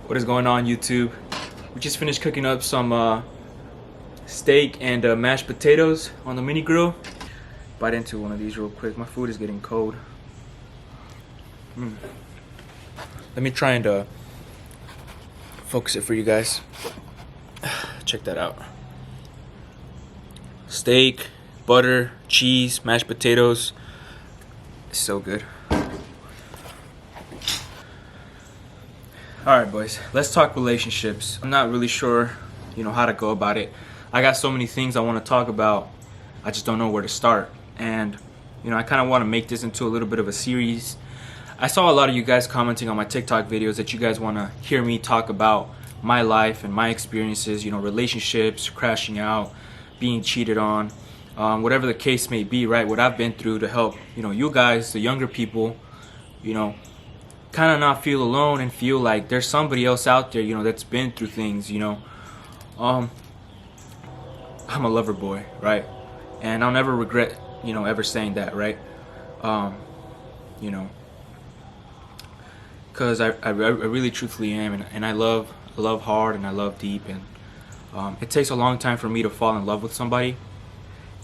What is going on, YouTube? We just finished cooking up some steak and mashed potatoes on the mini grill. Bite into one of these real quick. My food is getting cold. Let me try and focus it for you guys. Check that out. Steak, butter, cheese, mashed potatoes. It's so good. Alright, boys, let's talk relationships. I'm not really sure, how to go about it. I got so many things I want to talk about. I just don't know where to start. And, I kind of want to make this into a little bit of a series. I saw a lot of you guys commenting on my TikTok videos that you guys want to hear me talk about my life and my experiences, relationships, crashing out, being cheated on, whatever the case may be, right? What I've been through to help, you guys, the younger people, kind of not feel alone and feel like there's somebody else out there, that's been through things, I'm a lover boy, right? And I'll never regret, ever saying that, right? Because I really truthfully am, and I love hard and I love deep, and it takes a long time for me to fall in love with somebody,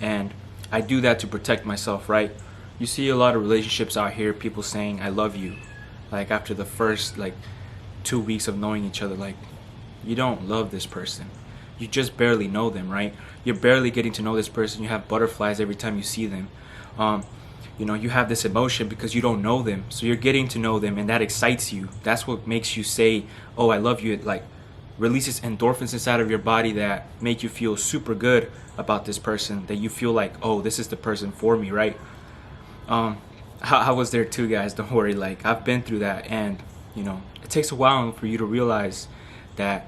and I do that to protect myself, right? You see a lot of relationships out here, people saying I love you, like after the first 2 weeks of knowing each other. Like, you don't love this person, you just barely know them, right? You're barely getting to know this person. You have butterflies every time you see them. You have this emotion because you don't know them, so you're getting to know them, and that excites you. That's what makes you say, oh, I love you. It releases endorphins inside of your body that make you feel super good about this person, that you feel like, oh, this is the person for me, right? I was there too, guys, don't worry. I've been through that, and it takes a while for you to realize that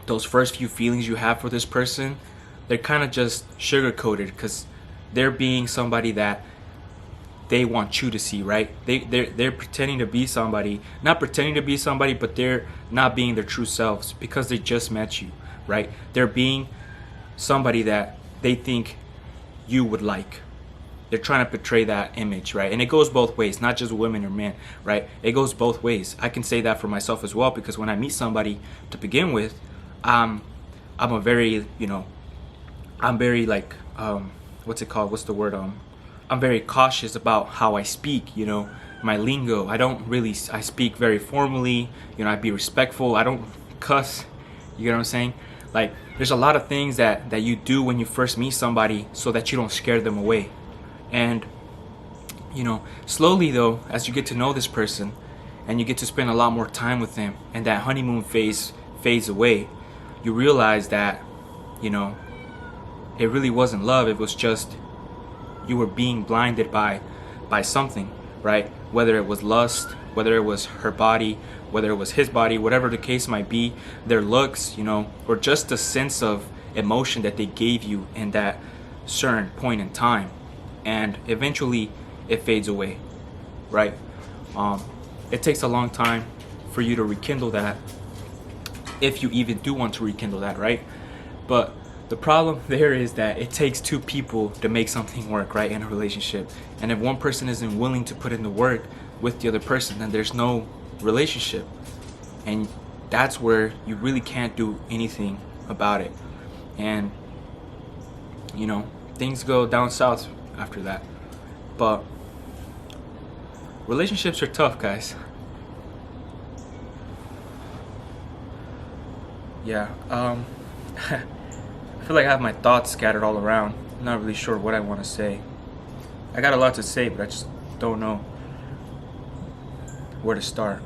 those first few feelings you have for this person, they're kind of just sugar coated because they're being somebody that they want you to see, right? They're pretending to be somebody, not pretending to be somebody, but they're not being their true selves because they just met you, right? They're being somebody that they think you would like. They're trying to portray that image, right? And it goes both ways, not just women or men, right? It goes both ways. I can say that for myself as well, because when I meet somebody to begin with, I'm a very, I'm very what's it called? What's the word? I'm very cautious about how I speak, my lingo. I speak very formally, I be respectful. I don't cuss, you get what I'm saying? There's a lot of things that you do when you first meet somebody so that you don't scare them away. And, slowly though, as you get to know this person and you get to spend a lot more time with them and that honeymoon phase fades away, you realize that, it really wasn't love. It was just you were being blinded by something, right? Whether it was lust, whether it was her body, whether it was his body, whatever the case might be, their looks, or just the sense of emotion that they gave you in that certain point in time. And eventually it fades away, right? It takes a long time for you to rekindle that, if you even do want to rekindle that, right? But the problem there is that it takes two people to make something work, right, in a relationship. And if one person isn't willing to put in the work with the other person, then there's no relationship. And that's where you really can't do anything about it. And things go down south after that. But relationships are tough, guys. Yeah, I feel like I have my thoughts scattered all around. I'm not really sure what I want to say. I got a lot to say, but I just don't know where to start.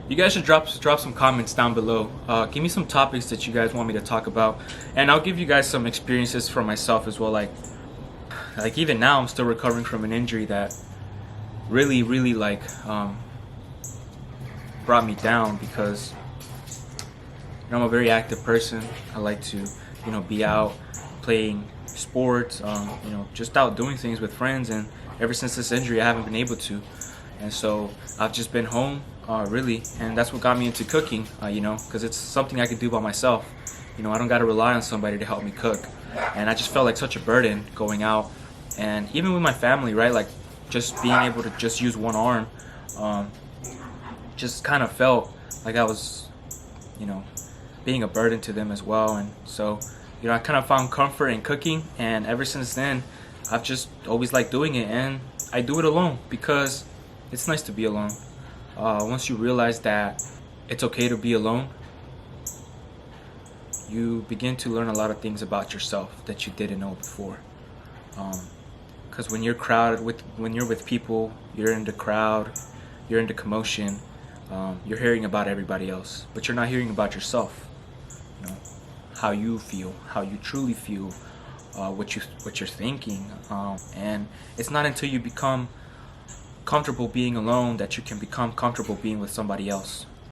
You guys should drop some comments down below. Give me some topics that you guys want me to talk about, and I'll give you guys some experiences for myself as well. Like even now, I'm still recovering from an injury that really brought me down, because I'm a very active person. I like to be out playing sports, just out doing things with friends, and ever since this injury I haven't been able to. And so I've just been home, really, and that's what got me into cooking, because it's something I can do by myself. I don't got to rely on somebody to help me cook. And I just felt like such a burden going out, and even with my family, right? Just being able to just use one arm, just kind of felt like I was, you know, being a burden to them as well. And so, I kind of found comfort in cooking, and ever since then, I've just always liked doing it, and I do it alone because it's nice to be alone. Once you realize that it's okay to be alone, you begin to learn a lot of things about yourself that you didn't know before. Because when you're when you're with people, you're in the crowd, you're in the commotion, you're hearing about everybody else, but you're not hearing about yourself. You know, how you feel, how you truly feel, what you're thinking, and it's not until you become comfortable being alone that you can become comfortable being with somebody else.